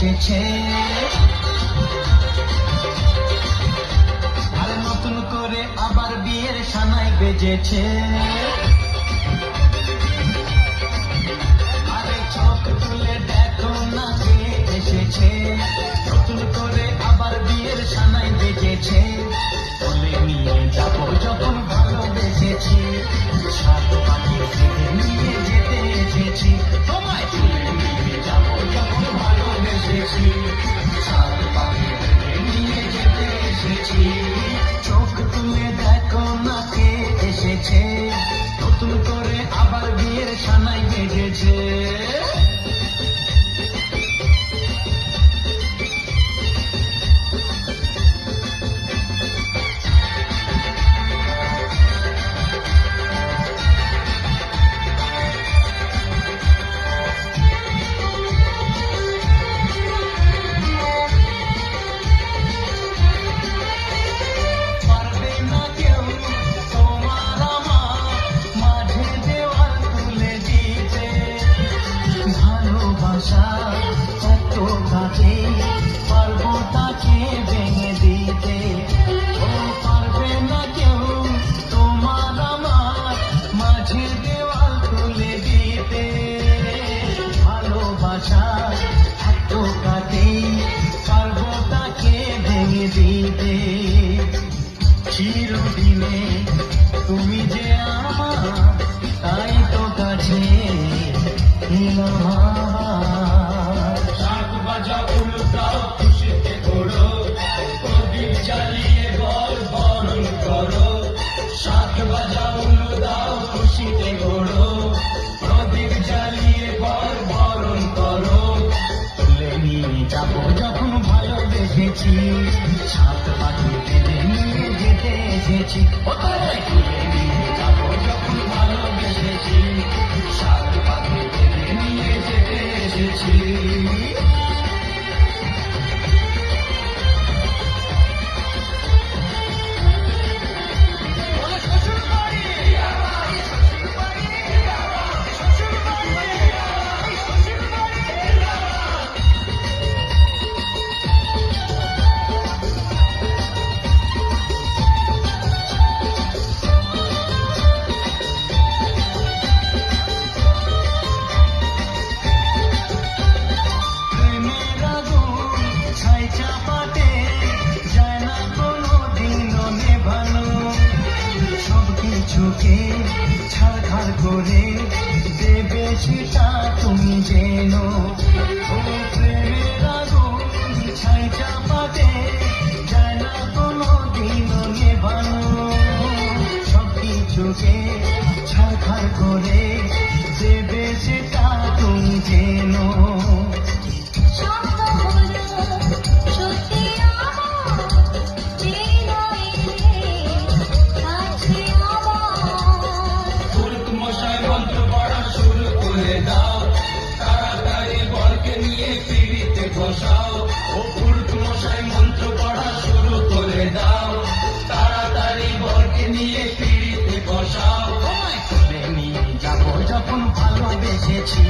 এসেছে, আর নতুন করে আবার বিয়ের সানাই বেজেছে। আরে চোখ তুলে দেখো না কে এসেছে, নতুন করে আবার বিয়ের সানাই বেজেছে। বলে নিয়ে যাবো যখন ভালোবেসেছি, সাত পাখি থেকে নিয়ে যেতে এসেছি। তোমায় তুলে নিয়ে যাবো যখন ভালোবেসেছি, সাত পাখি থেকে নিয়ে যেতে এসেছি। চোখ তুলে দেখো না কে এসেছে, নতুন করে আবার বিয়ের সানাই বেজেছে। পারবো তাকে ভেঙে দিতে, ও পারবে না কেউ তোমার আমার মাঝে দেওয়াল তুলে দিতে। ভালোবাসা এত কাটে, পারবো তাকে ভেঙে দিতে। চিরদিনে তুমি যে আমার, তাই তো কাছে এলাম। খুশিতে ঘোড়ো, প্রদীপ জ্বালিয়ে বল বরণ করো। সাত বাজা উলু দাও, খুশিতে ঘোড়ো, প্রদীপ জ্বালিয়ে বল বরণ করো। তুলে নিয়ে যাবো যখন ভালোবেসেছি, সাত পাখি ফেলে নিয়ে যেতে এসেছি। তুলে নিয়ে যাবো যখন ভালোবেসেছি, সাত পাখি ফেলে নিয়ে যেতে এসেছি। চোখে ছাড়খাড় করে দেবে সেটা তুমি জেনো, ও প্রেমের আগুন ছাই চাপাতে যায় না কোনো দিনও নেভানো। সব কিছুকে ছাড়খাড় করে দেবে সেটা তুমি জেনো। তাড়াতাড়ি বরকে নিয়ে পিড়িতে বসাও, ও পুরুত মশাই মন্ত্র পড়া শুরু করে দাও। তাড়াতাড়ি বরকে নিয়ে পিড়িতে বসাও। তুলে নিয়ে যাবো যখন ভালোবেসেছি,